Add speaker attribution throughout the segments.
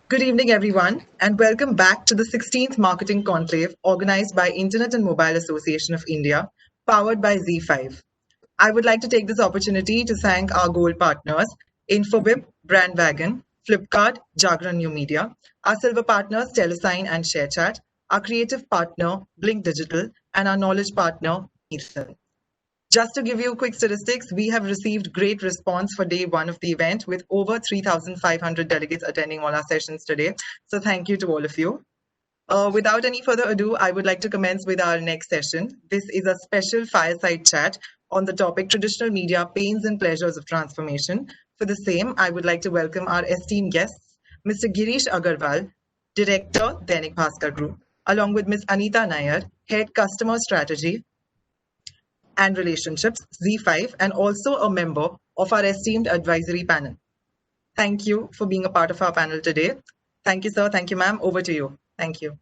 Speaker 1: Good evening, everyone, and welcome back to the 16th Marketing Conclave organized by Internet and Mobile Association of India, powered by Z5. I would like to take this opportunity to thank our gold partners, Infobip, Brandwagon, Flipkart, Jagran New Media, our silver partners, Telesign and ShareChat, our creative partner, Blink Digital, and our knowledge partner, Ethan. Just to give you quick statistics, we have received great response for day one of the event with over 3,500 delegates attending all our sessions today. So thank you to all of you. Without any further ado, I would like to commence with our next session. This is a special fireside chat on the topic traditional media pains and pleasures of transformation. For the same, I would like to welcome our esteemed guests, Mr. Girish Agarwal, Director, Dainik Bhaskar Group, along with Ms. Anita Nair, Head Customer Strategy and Relationships, Z5, and also a member of our esteemed advisory panel. Thank you for being a part of our panel today. Thank you, sir. Thank you, ma'am. Over to you. Thank you.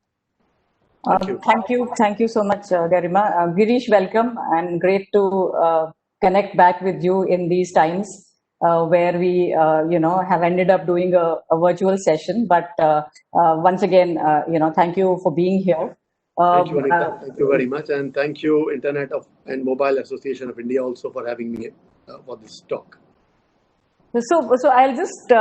Speaker 2: Thank you so much, Garima. Girish, welcome, and great to connect back with you in these times where we, have ended up doing a virtual session. But once again, thank you for being here.
Speaker 3: Thank you, Anita. Thank you very much, and thank you, Internet and Mobile Association of India, also for having me for this talk.
Speaker 2: So I'll just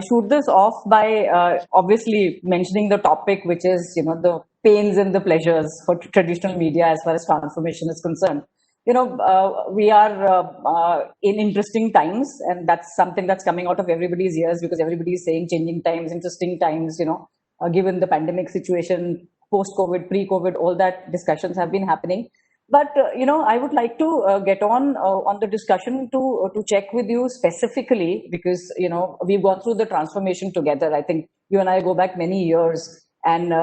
Speaker 2: shoot this off by obviously mentioning the topic, which is the pains and the pleasures for traditional media as far as transformation is concerned. We are in interesting times, and that's something that's coming out of everybody's ears because everybody is saying changing times, interesting times. Given the pandemic situation, post-COVID, pre-COVID, all that discussions have been happening. But I would like to get on the discussion to check with you specifically because we've gone through the transformation together. I think you and I go back many years, and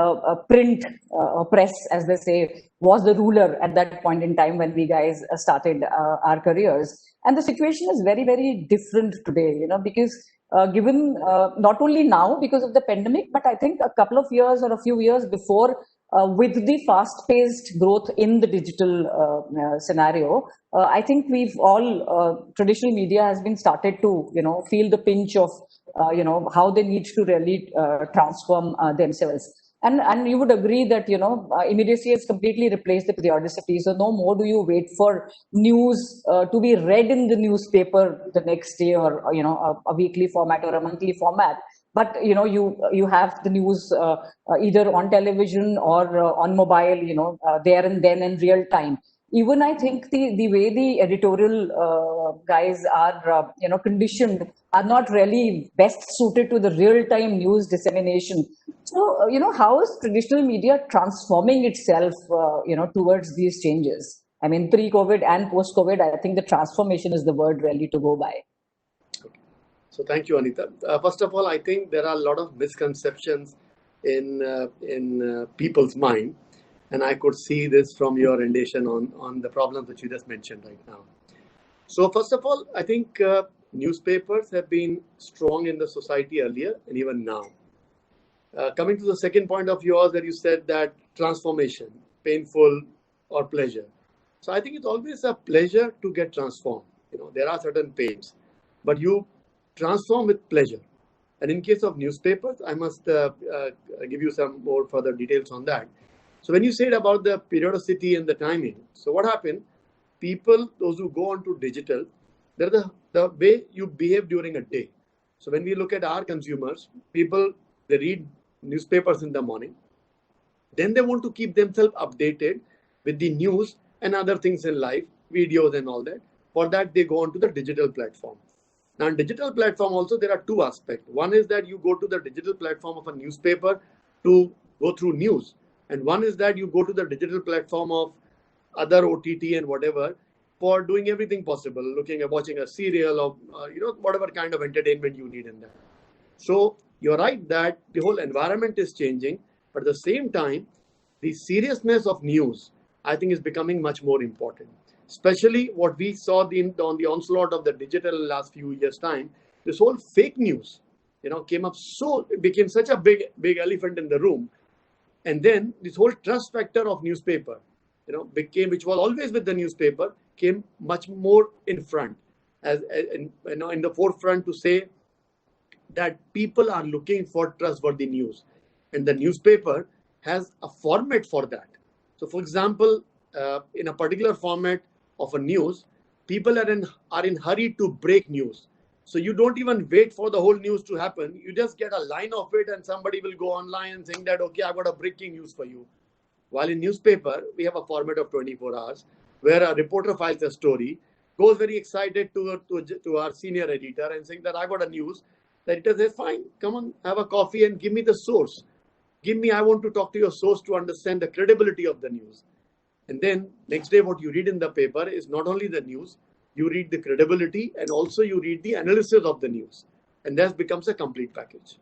Speaker 2: print or press, as they say, was the ruler at that point in time when we guys started our careers. And the situation is very, very different today. Because given not only now because of the pandemic, but I think a couple of years or a few years before. With the fast-paced growth in the digital scenario, I think we've all traditional media has been started to feel the pinch of how they need to really transform themselves. And you would agree that immediacy has completely replaced the periodicity. So no more do you wait for news to be read in the newspaper the next day or a weekly format or a monthly format. But you have the news either on television or on mobile, there and then in real time. Even I think the way the editorial guys are conditioned are not really best suited to the real time news dissemination. So how is traditional media transforming itself towards these changes? I mean, pre-COVID and post-COVID, I think the transformation is the word really to go by.
Speaker 3: So thank you, Anita. First of all, I think there are a lot of misconceptions in people's mind, and I could see this from your rendition on the problems that you just mentioned right now. So first of all, I think newspapers have been strong in the society earlier and even now. Coming to the second point of yours, where you said that transformation, painful or pleasure. So I think it's always a pleasure to get transformed. There are certain pains, but you transform with pleasure. And in case of newspapers, I must give you some more further details on that. So when you said about the periodicity and the timing, so what happened? People, those who go on to digital, they're the way you behave during a day. So when we look at our consumers, people, they read newspapers in the morning. Then they want to keep themselves updated with the news and other things in life, videos and all that. For that, they go on to the digital platform. Now, in digital platform also, there are two aspects. One is that you go to the digital platform of a newspaper to go through news. And one is that you go to the digital platform of other OTT and whatever for doing everything possible, looking at watching a serial or, whatever kind of entertainment you need in that. So you're right that the whole environment is changing, but at the same time, the seriousness of news, I think, is becoming much more important. Especially what we saw on the onslaught of the digital last few years' time, this whole fake news, came up it became such a big elephant in the room. And then this whole trust factor of newspaper, which was always with the newspaper, came much more in front, in the forefront to say that people are looking for trustworthy news, and the newspaper has a format for that. So, for example, in a particular format of a news, people are in hurry to break news. So you don't even wait for the whole news to happen. You just get a line of it, and somebody will go online and saying that, okay, I've got a breaking news for you. While in newspaper, we have a format of 24 hours where a reporter files a story, goes very excited to our senior editor and saying that I got a news. The editor says, fine, come on, have a coffee and give me the source. I want to talk to your source to understand the credibility of the news. And then next day, what you read in the paper is not only the news, you read the credibility and also you read the analysis of the news. And that becomes a complete package.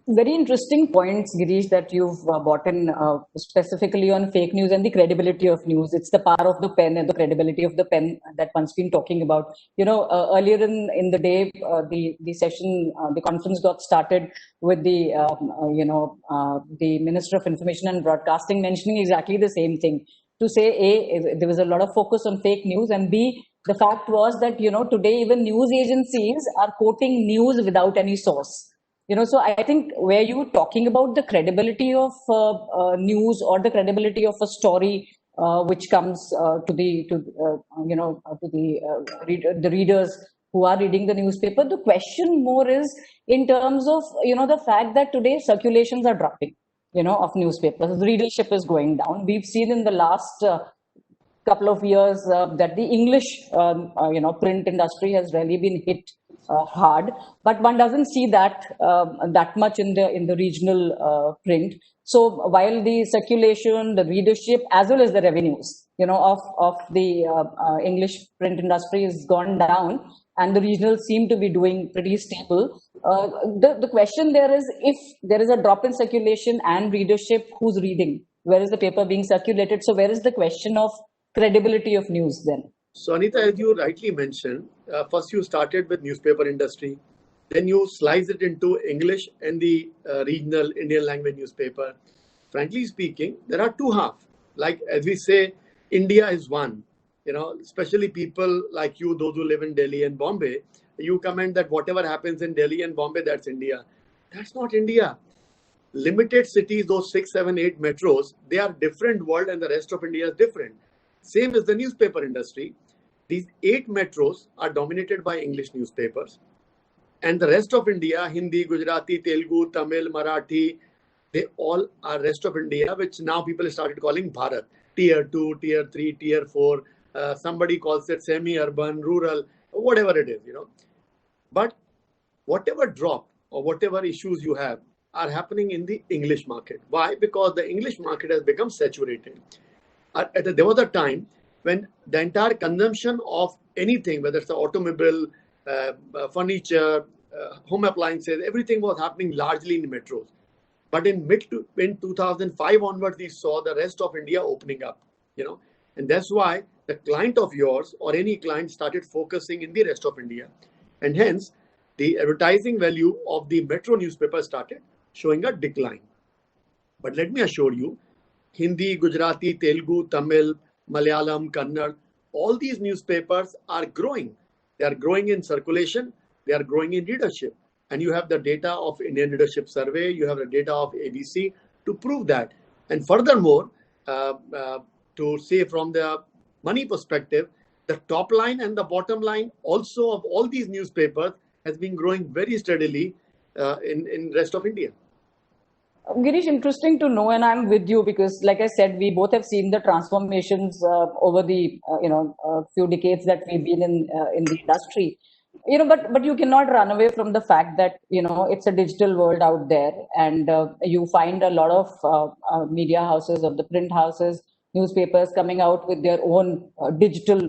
Speaker 2: Very interesting points, Girish, that you've brought in specifically on fake news and the credibility of news. It's the power of the pen and the credibility of the pen that one's been talking about. Earlier in the day, the session, the conference got started with the Minister of Information and Broadcasting mentioning exactly the same thing. To say, A, there was a lot of focus on fake news, and B, the fact was that, today even news agencies are quoting news without any source. So I think where you were talking about the credibility of news or the credibility of a story which comes to the readers who are reading the newspaper, the question more is in terms of the fact that today circulations are dropping, of newspapers. The readership is going down. We've seen in the last couple of years that the English print industry has really been hit hard, but one doesn't see that that much in the regional print. So while the circulation, the readership, as well as the revenues, of the English print industry has gone down, and the regionals seem to be doing pretty stable. The question there is, if there is a drop in circulation and readership, who's reading? Where is the paper being circulated? So where is the question of credibility of news then?
Speaker 3: So Anita, as you rightly mentioned, first you started with newspaper industry, then you slice it into English and the regional Indian language newspaper. Frankly speaking, there are two halves. Like as we say, India is one. Especially people like you, those who live in Delhi and Bombay, you comment that whatever happens in Delhi and Bombay, that's India. That's not India. Limited cities, those 6, 7, 8 metros, they are different world, and the rest of India is different. Same as the newspaper industry. These 8 metros are dominated by English newspapers. And the rest of India, Hindi, Gujarati, Telugu, Tamil, Marathi, they all are rest of India, which now people started calling Bharat. Tier 2, Tier 3, Tier 4. Somebody calls it semi-urban, rural, whatever it is, But whatever drop or whatever issues you have are happening in the English market. Why? Because the English market has become saturated. There was a time when the entire consumption of anything, whether it's an automobile, furniture, home appliances, everything was happening largely in metros. But in 2005 onwards, we saw the rest of India opening up, and that's why the client of yours or any client started focusing in the rest of India. And hence, the advertising value of the metro newspaper started showing a decline. But let me assure you, Hindi, Gujarati, Telugu, Tamil, Malayalam, Kannada, all these newspapers are growing. They are growing in circulation. They are growing in readership. And you have the data of Indian Readership Survey. You have the data of ABC to prove that. And furthermore, to say from the money perspective, the top line and the bottom line also of all these newspapers has been growing very steadily in rest of India.
Speaker 2: Girish, interesting to know, and I'm with you because, like I said, we both have seen the transformations over the few decades that we've been in the industry. But you cannot run away from the fact that it's a digital world out there, and you find a lot of media houses, of the print houses, newspapers coming out with their own digital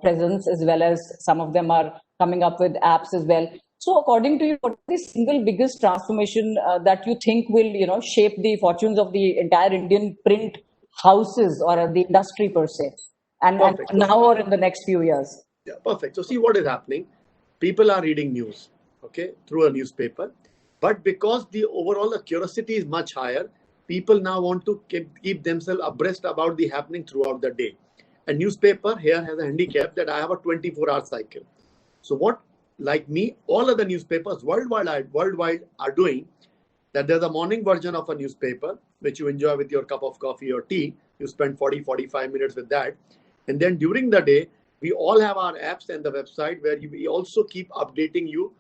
Speaker 2: presence, as well as some of them are coming up with apps as well. So according to you, what is the single biggest transformation that you think will, shape the fortunes of the entire Indian print houses or the industry per se, and now or in the next few years?
Speaker 3: Yeah, perfect. So see what is happening. People are reading news, through a newspaper. But because the overall curiosity is much higher, people now want to keep themselves abreast about the happening throughout the day. A newspaper here has a handicap that I have a 24-hour cycle. So what like me, all other newspapers worldwide are doing, that there's a morning version of a newspaper which you enjoy with your cup of coffee or tea. You spend 40-45 minutes with that. And then during the day, we all have our apps and the website where we also keep updating you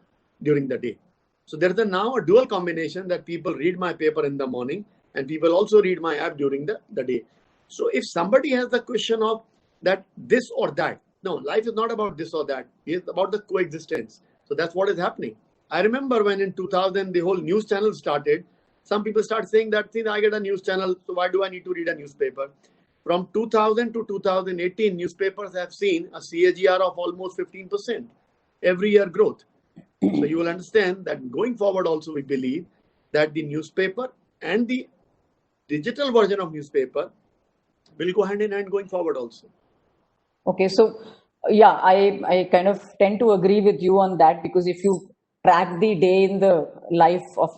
Speaker 3: during the day. So there's now a dual combination that people read my paper in the morning and people also read my app during the day. So if somebody has the question of that this or that, no, life is not about this or that. It's about the coexistence. So that's what is happening. I remember when in 2000 the whole news channel started, some people start saying that, see, I get a news channel, so why do I need to read a newspaper? From 2000 to 2018, newspapers have seen a CAGR of almost 15% every year growth. So you will understand that going forward also we believe that the newspaper and the digital version of newspaper will go hand in hand going forward also.
Speaker 2: Okay, so yeah, I kind of tend to agree with you on that, because if you track the day in the life of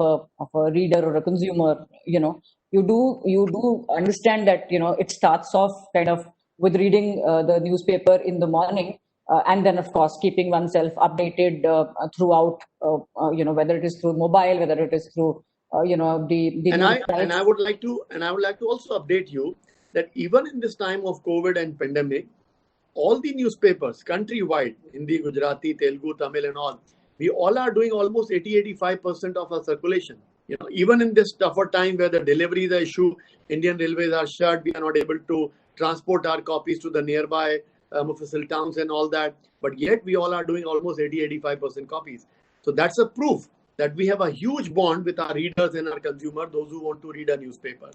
Speaker 2: a reader or a consumer, you do understand that it starts off kind of with reading the newspaper in the morning, and then of course keeping oneself updated throughout, whether it is through mobile, whether it is through the
Speaker 3: And
Speaker 2: news
Speaker 3: I would like to also update you that even in this time of COVID and pandemic, all the newspapers countrywide, Hindi, Gujarati, Telugu, Tamil and all, we all are doing almost 80-85% of our circulation. Even in this tougher time where the delivery is an issue, Indian Railways are shut, we are not able to transport our copies to the nearby Mufassil towns and all that. But yet we all are doing almost 80-85% copies. So that's a proof that we have a huge bond with our readers and our consumer, those who want to read a newspaper.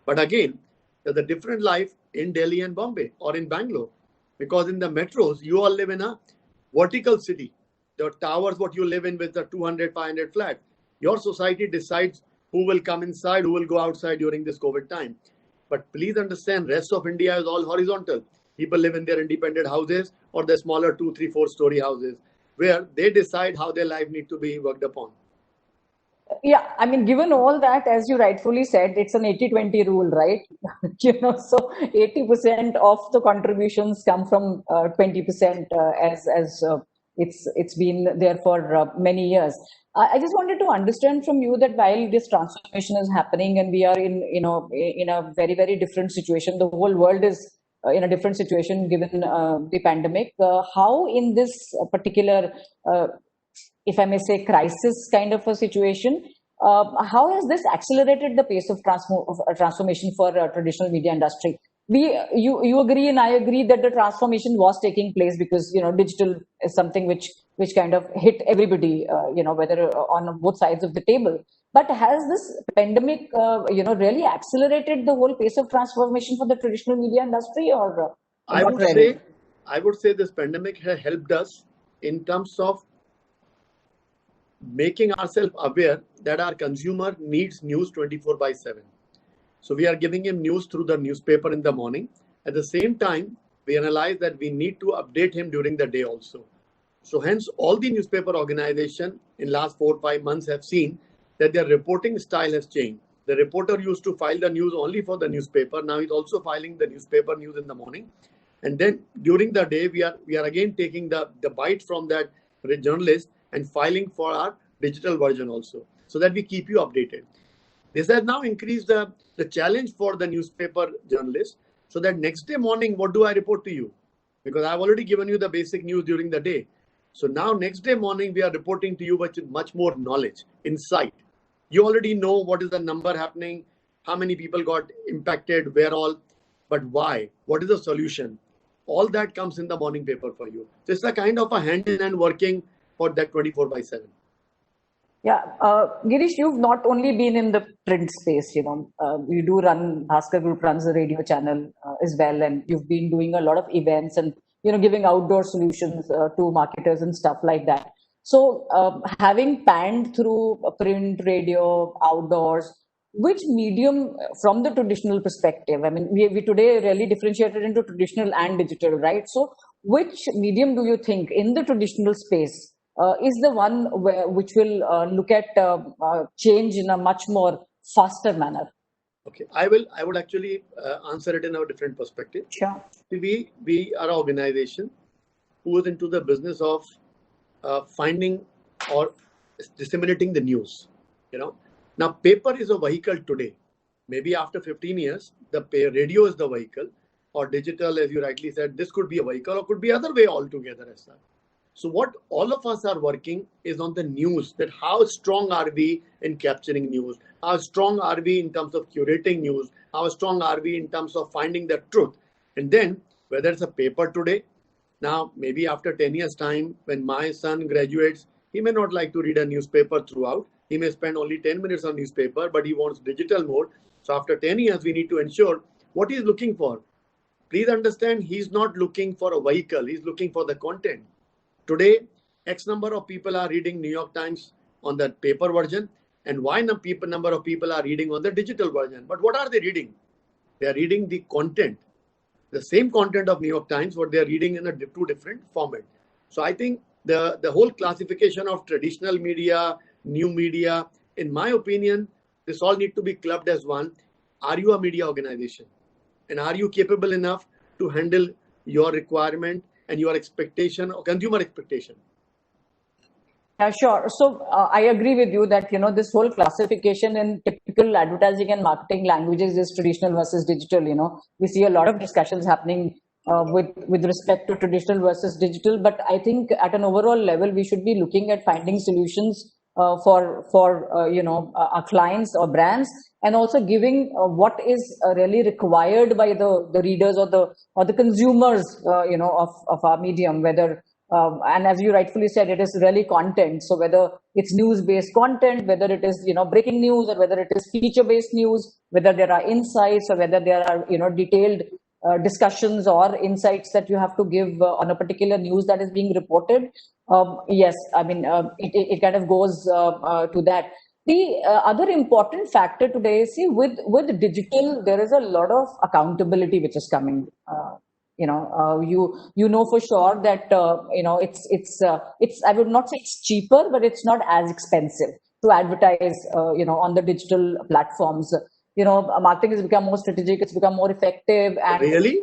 Speaker 3: But again, there's a different life in Delhi and Bombay or in Bangalore. Because in the metros, you all live in a vertical city. The towers, what you live in with the 200, 500 flats. Your society decides who will come inside, who will go outside during this COVID time. But please understand, rest of India is all horizontal. People live in their independent houses or the smaller 2, 3, 4-story houses where they decide how their life need to be worked upon.
Speaker 2: Yeah, I mean, given all that, as you rightfully said, it's an 80-20 rule, right? So 80% of the contributions come from 20%, as it's been there for many years. I just wanted to understand from you that while this transformation is happening and we are in a very, very different situation, the whole world is in a different situation given the pandemic. How in this particular if I may say, crisis kind of a situation, how has this accelerated the pace of transformation for traditional media industry? You agree and I agree that the transformation was taking place because digital is something which kind of hit everybody, whether on both sides of the table. But has this pandemic, really accelerated the whole pace of transformation for the traditional media industry, or
Speaker 3: I
Speaker 2: not really?
Speaker 3: I would say this pandemic has helped us in terms of making ourselves aware that our consumer needs news 24/7. So we are giving him news through the newspaper in the morning. At the same time, we analyze that we need to update him during the day also. So hence, all the newspaper organization in last 4-5 months have seen that their reporting style has changed. The reporter used to file the news only for the newspaper. Now he's also filing the newspaper news in the morning. And then during the day, we are again taking the bite from that journalist and filing for our digital version also, so that we keep you updated. This has now increased the challenge for the newspaper journalist, so that next day morning, what do I report to you? Because I've already given you the basic news during the day. So now next day morning, we are reporting to you with much more knowledge, insight. You already know what is the number happening, how many people got impacted, where all, but why? What is the solution? All that comes in the morning paper for you. So it's a kind of a hand-in-hand working for that 24/7.
Speaker 2: Yeah, Girish, you've not only been in the print space, you do run, Bhaskar Group runs a radio channel as well, and you've been doing a lot of events and, giving outdoor solutions to marketers and stuff like that. So having panned through print, radio, outdoors, which medium from the traditional perspective, I mean, we today really differentiated into traditional and digital, right? So which medium do you think in the traditional space is the one which will look at change in a much more faster manner?
Speaker 3: Okay, I would actually answer it in a different perspective.
Speaker 2: Sure.
Speaker 3: We are an organization who is into the business of finding or disseminating the news. Now paper is a vehicle today. Maybe after 15 years, the radio is the vehicle, or digital, as you rightly said, this could be a vehicle or could be other way altogether as such. So what all of us are working is on the news, that how strong are we in capturing news? How strong are we in terms of curating news? How strong are we in terms of finding the truth? And then whether it's a paper today, now maybe after 10 years time, when my son graduates, he may not like to read a newspaper throughout. He may spend only 10 minutes on newspaper, but he wants digital mode. So after 10 years, we need to ensure what he's looking for. Please understand, he's not looking for a vehicle. He's looking for the content. Today, X number of people are reading New York Times on the paper version, and Y number of people are reading on the digital version. But what are they reading? They are reading the content, the same content of New York Times, what they are reading in a two different format. So I think the whole classification of traditional media, new media, in my opinion, this all need to be clubbed as one. Are you a media organization? And are you capable enough to handle your requirement and your expectation or consumer expectation?
Speaker 2: Sure. So I agree with you that, this whole classification in typical advertising and marketing languages is traditional versus digital. We see a lot of discussions happening with respect to traditional versus digital. But I think at an overall level, we should be looking at finding solutions for our clients or brands, and also giving what is really required by the readers or the consumers of our medium, whether and as you rightfully said, it is really content. So whether it's news-based content, whether it is breaking news, or whether it is feature-based news, whether there are insights, or whether there are detailed discussions or insights that you have to give on a particular news that is being reported. Yes, I mean it kind of goes to that. The other important factor today, see, with digital, there is a lot of accountability which is coming. You know for sure that it's I would not say it's cheaper, but it's not as expensive to advertise on the digital platforms. Marketing has become more strategic, it's become more effective. And
Speaker 3: Really?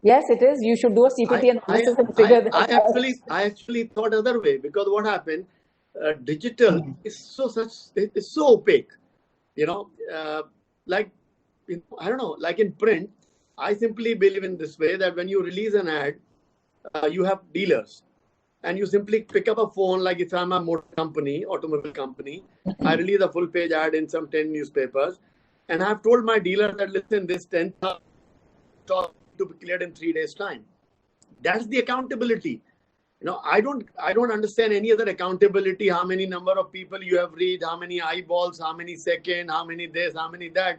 Speaker 2: Yes, it is. You should do a CPT analysis and figure that out.
Speaker 3: I actually thought other way, because what happened, digital is so opaque, like I don't know, like in print, I simply believe in this way, that when you release an ad, you have dealers, and you simply pick up a phone. Like if I'm a automobile company, I release a full page ad in some 10 newspapers, and I've told my dealer that, listen, this 10,000 to be cleared in 3 days time. That's the accountability. I don't understand any other accountability. How many number of people you have read, how many eyeballs, how many second, how many this, how many that.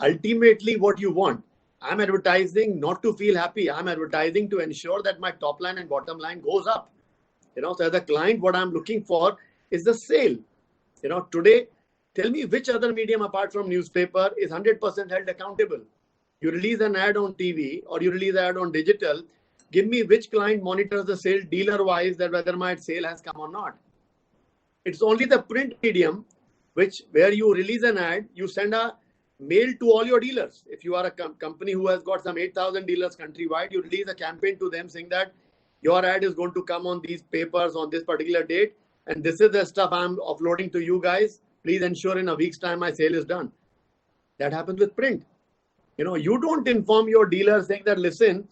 Speaker 3: Ultimately, what you want. I'm advertising not to feel happy. I'm advertising to ensure that my top line and bottom line goes up. So as a client, what I'm looking for is the sale. Today, tell me which other medium apart from newspaper is 100% held accountable. You release an ad on TV or you release an ad on digital. Give me which client monitors the sale dealer-wise, that whether my sale has come or not. It's only the print medium, where you release an ad, you send a mail to all your dealers. If you are a company who has got some 8,000 dealers countrywide, you release a campaign to them saying that your ad is going to come on these papers on this particular date, and this is the stuff I'm uploading to you guys. Please ensure in a week's time my sale is done. That happens with print. You don't inform your dealer saying that, listen,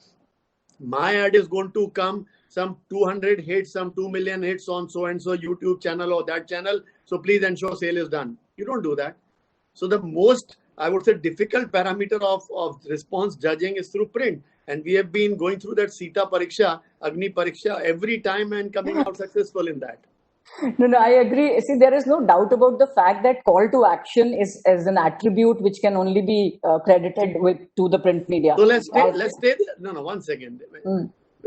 Speaker 3: my ad is going to come some 200 hits, some 2 million hits on so-and-so YouTube channel or that channel. So please ensure sale is done. You don't do that. So the most, I would say, difficult parameter of response judging is through print. And we have been going through that Sita Pariksha, Agni Pariksha every time and coming out successful in that.
Speaker 2: No, I agree. See, there is no doubt about the fact that call to action is an attribute which can only be credited to the print media.
Speaker 3: So let's stay there. No, 1 second.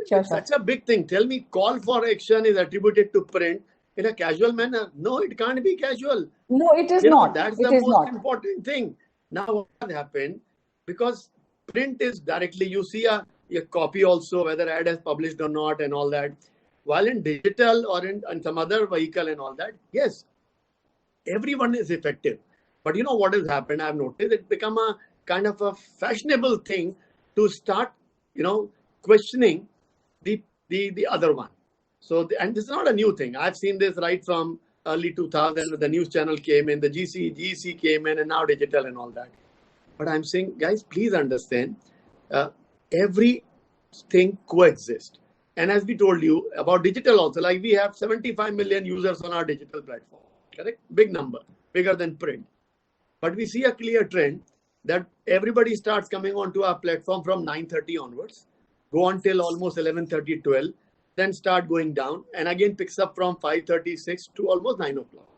Speaker 2: Sure.
Speaker 3: Such a big thing. Tell me, call for action is attributed to print in a casual manner. No, it can't be casual.
Speaker 2: No, it is not.
Speaker 3: That's the most important thing. Now, what happened? Because print is directly, you see a copy also, whether ad is published or not and all that. While in digital or in some other vehicle and all that, yes, everyone is effective. But what has happened? I've noticed it become a kind of a fashionable thing to start, questioning the other one. So, and this is not a new thing. I've seen this right from early 2000 when the news channel came in, the GEC came in, and now digital and all that. But I'm saying, guys, please understand, everything coexists. And as we told you about digital also, like we have 75 million users on our digital platform, correct? Big number, bigger than print. But we see a clear trend that everybody starts coming onto our platform from 9:30 onwards, go until almost 11:30, 12, then start going down, and again picks up from 5:36 to almost 9 o'clock.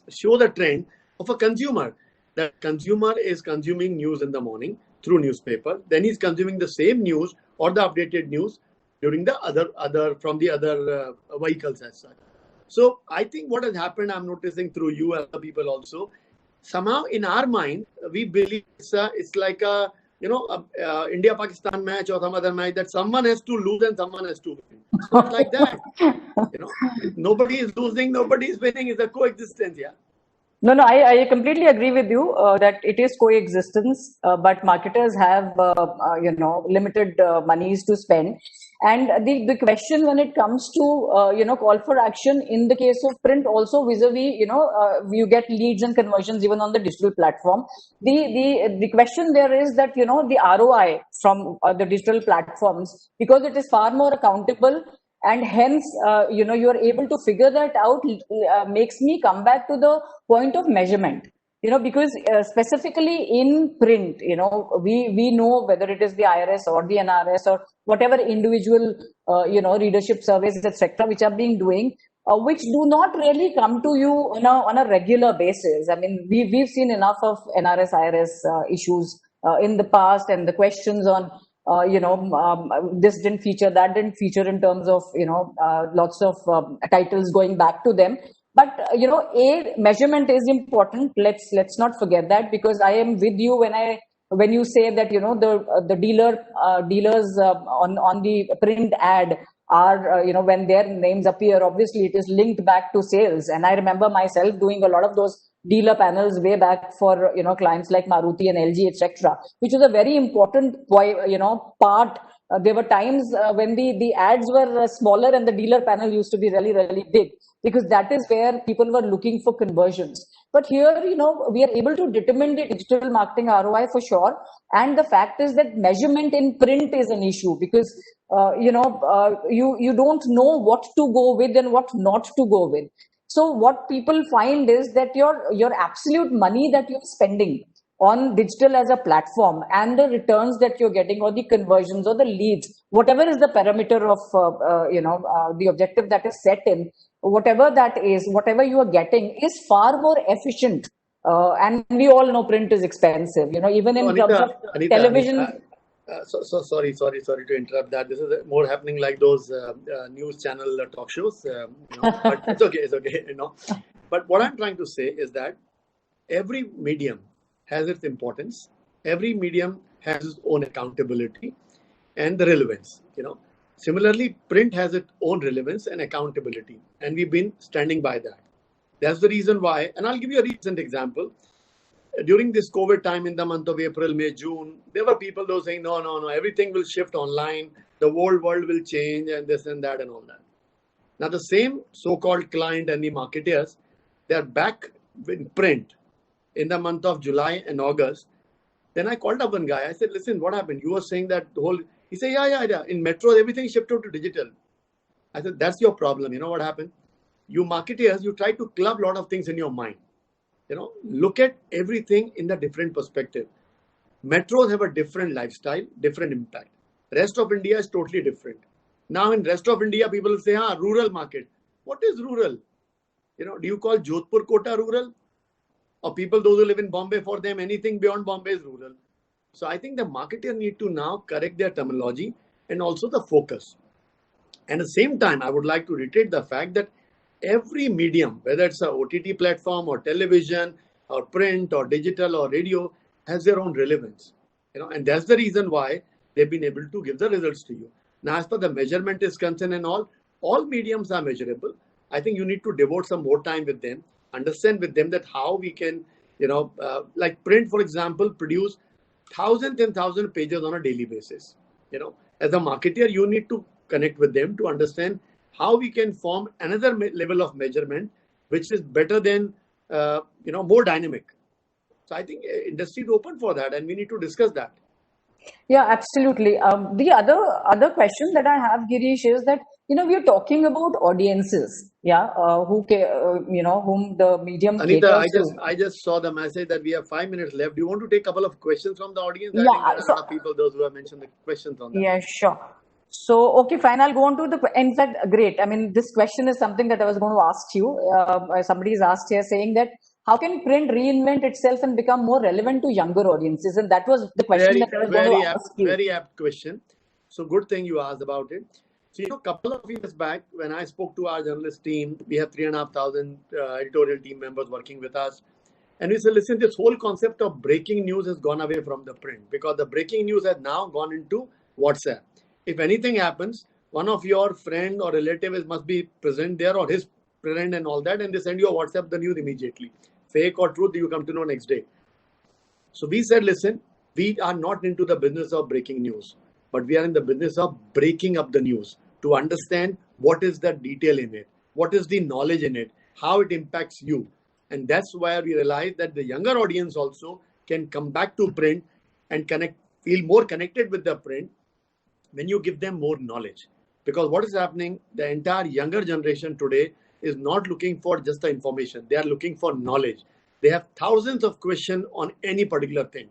Speaker 3: Show the trend of a consumer. That consumer is consuming news in the morning through newspaper, then he's consuming the same news or the updated news during the other from the other vehicles as such. So I think what has happened, I'm noticing through you and other people also, somehow in our mind we believe it's like a India Pakistan match or some other match that someone has to lose and someone has to win. It's not like that. Nobody is losing, nobody is winning. It's a coexistence. Yeah.
Speaker 2: No, I completely agree with you that it is coexistence, but marketers have, limited monies to spend. And the question when it comes to, call for action in the case of print also vis-a-vis, you get leads and conversions even on the digital platform. The question there is that, the ROI from the digital platforms, because it is far more accountable, and hence you are able to figure that out, makes me come back to the point of measurement, because specifically in print, we know whether it is the IRS or the NRS or whatever individual readership surveys, etc., which are being doing, which do not really come to you on a regular basis. I mean, we've seen enough of NRS IRS issues in the past, and the questions on this didn't feature, that didn't feature, in terms of lots of titles going back to them. But a measurement is important. Let's not forget that, because I am with you when you say that the dealers on the print ad are when their names appear, obviously it is linked back to sales. And I remember myself doing a lot of those dealer panels way back for clients like Maruti and LG, etc., which was a very important part. There were times when the ads were smaller and the dealer panel used to be really, really big, because that is where people were looking for conversions. But here, we are able to determine the digital marketing ROI for sure. And the fact is that measurement in print is an issue, because you don't know what to go with and what not to go with. So what people find is that your absolute money that you're spending on digital as a platform, and the returns that you're getting, or the conversions or the leads, whatever is the parameter of the objective that is set in, whatever that is, whatever you are getting is far more efficient. And we all know print is expensive, even in terms of television.
Speaker 3: Sorry to interrupt that. This is more happening like those news channel talk shows. But it's okay. But what I'm trying to say is that every medium has its importance. Every medium has its own accountability and the relevance. Similarly, print has its own relevance and accountability, and we've been standing by that. That's the reason why. And I'll give you a recent example. During this COVID time, in the month of April, May, June, there were people who were saying, no, everything will shift online. The whole world will change, and this and that and all that. Now, the same so-called client and the marketers, they're back in print in the month of July and August. Then I called up one guy. I said, listen, what happened? You were saying that the whole... He said, yeah. In metros, everything shifted to digital. I said, that's your problem. You know what happened? You marketers, you try to club a lot of things in your mind. Look at everything in the different perspective. Metros have a different lifestyle, different impact. Rest of India is totally different. Now in rest of India, people say, rural market. What is rural? Do you call Jodhpur Kota rural? Or people, those who live in Bombay, for them, anything beyond Bombay is rural. So I think the marketer need to now correct their terminology and also the focus. And at the same time, I would like to reiterate the fact that every medium, whether it's a OTT platform or television or print or digital or radio, has their own relevance. And that's the reason why they've been able to give the results to you. Now, as far the measurement is concerned and all mediums are measurable. I think you need to devote some more time with them, understand with them that how we can, like print, for example, produce thousands and thousands of pages on a daily basis. As a marketer, you need to connect with them to understand how we can form another level of measurement, which is better than, more dynamic. So I think industry is open for that, and we need to discuss that.
Speaker 2: Yeah, absolutely. The other question that I have, Girish, is that we're talking about audiences, yeah, whom the medium
Speaker 3: Anita,
Speaker 2: caters to.
Speaker 3: I just saw the message that we have 5 minutes left. Do you want to take a couple of questions from the audience? I think
Speaker 2: Yeah,
Speaker 3: there are a
Speaker 2: so
Speaker 3: lot of people, those who have mentioned the questions on that.
Speaker 2: yeah, sure. So, okay, fine. I'll go on to in fact, great. I mean, this question is something that I was going to ask you. Somebody has asked here saying that how can print reinvent itself and become more relevant to younger audiences? And that was the question that I was going to ask you.
Speaker 3: Very apt question. So good thing you asked about it. So, a couple of years back, when I spoke to our journalist team, we have 3,500 editorial team members working with us. And we said, listen, this whole concept of breaking news has gone away from the print, because the breaking news has now gone into WhatsApp. If anything happens, one of your friend or relatives must be present there, or his friend and all that, and they send you a WhatsApp the news immediately. Fake or truth, you come to know next day. So we said, listen, we are not into the business of breaking news, but we are in the business of breaking up the news to understand what is the detail in it, what is the knowledge in it, how it impacts you. And that's why we realized that the younger audience also can come back to print and feel more connected with the print when you give them more knowledge. Because what is happening, the entire younger generation today is not looking for just the information. They are looking for knowledge. They have thousands of questions on any particular thing.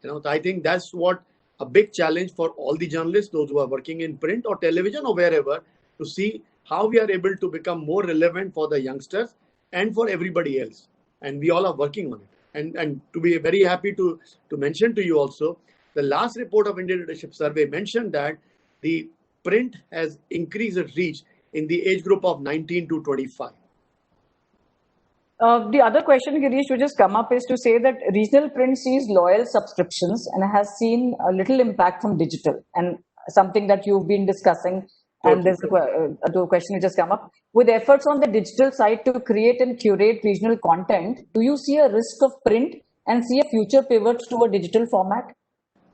Speaker 3: So I think that's what a big challenge for all the journalists, those who are working in print or television or wherever, to see how we are able to become more relevant for the youngsters and for everybody else. And we all are working on it. And to be very happy to mention to you also, the last report of Indian Leadership Survey mentioned that the print has increased its reach in the age group of 19 to 25.
Speaker 2: The other question, Girish, which has come up is to say that regional print sees loyal subscriptions and has seen a little impact from digital, and something that you've been discussing. And there's a question which has come up. With efforts on the digital side to create and curate regional content, do you see a risk of print and see a future pivot to a digital format?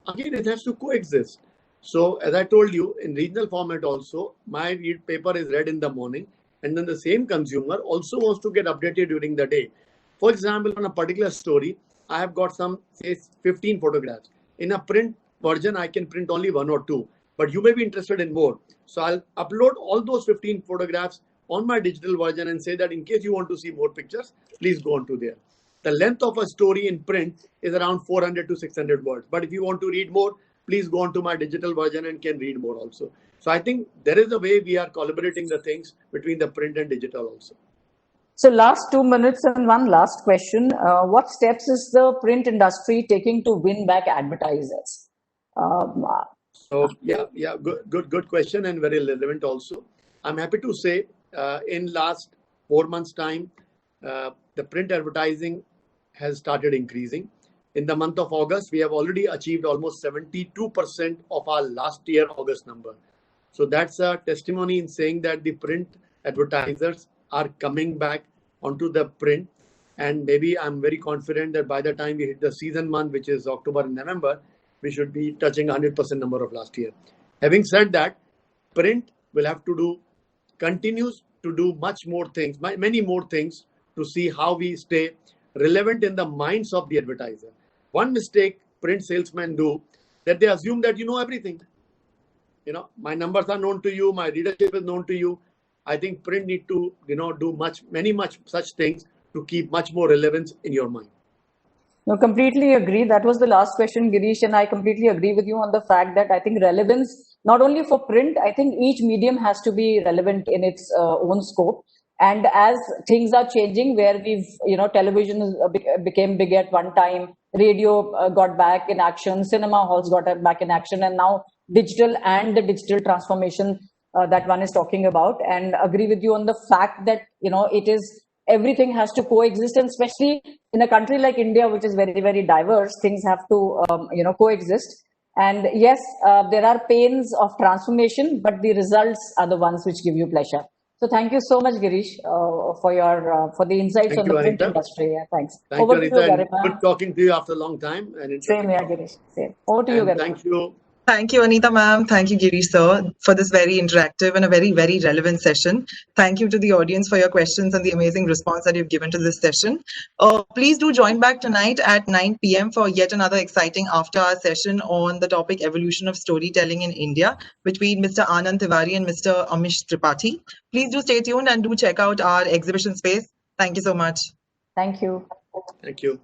Speaker 3: Again, it has to coexist. So as I told you, in regional format also, my paper is read in the morning, and then the same consumer also wants to get updated during the day. For example, on a particular story, I have got some, say, 15 photographs. In a print version, I can print only 1 or 2, but you may be interested in more. So I'll upload all those 15 photographs on my digital version and say that in case you want to see more pictures, please go on to there. The length of a story in print is around 400 to 600 words. But if you want to read more, please go on to my digital version and can read more also. So I think there is a way we are collaborating the things between the print and digital also.
Speaker 2: So last 2 minutes and one last question. What steps is the print industry taking to win back advertisers?
Speaker 3: So yeah, good question, and very relevant also. I'm happy to say in last 4 months time, the print advertising has started increasing. In the month of August, we have already achieved almost 72% of our last year August number. So that's a testimony in saying that the print advertisers are coming back onto the print. And maybe I'm very confident that by the time we hit the season month, which is October and November, we should be touching 100% number of last year. Having said that, print will have to continues to do much more things, many more things, to see how we stay relevant in the minds of the advertiser. One mistake print salesmen do, that they assume that you know everything. My numbers are known to you, my readership is known to you. I think print need to do many such things to keep much more relevance in your mind.
Speaker 2: No, completely agree. That was the last question, Girish, and I completely agree with you on the fact that I think relevance, not only for print, I think each medium has to be relevant in its own scope. And as things are changing, where television became big at one time, radio got back in action, cinema halls got back in action, and now digital and the digital transformation that one is talking about. And agree with you on the fact that, it is everything has to coexist, and especially in a country like India, which is very, very diverse, things have to, coexist. And yes, there are pains of transformation, but the results are the ones which give you pleasure. So thank you so much, Girish, for the insights on the print industry. Yeah, thanks.
Speaker 3: Thank you, Anita. Good talking to you after a long time.
Speaker 2: Same here, Girish. Same. Over to you, Garima.
Speaker 3: Thank you.
Speaker 1: Thank you, Anita ma'am. Thank you, Girish sir, for this very interactive and a very, very relevant session. Thank you to the audience for your questions and the amazing response that you've given to this session. Please do join back tonight at 9 p.m. for yet another exciting after-hour session on the topic Evolution of Storytelling in India between Mr. Anand Tiwari and Mr. Amish Tripathi. Please do stay tuned and do check out our exhibition space. Thank you so much.
Speaker 2: Thank you.
Speaker 3: Thank you.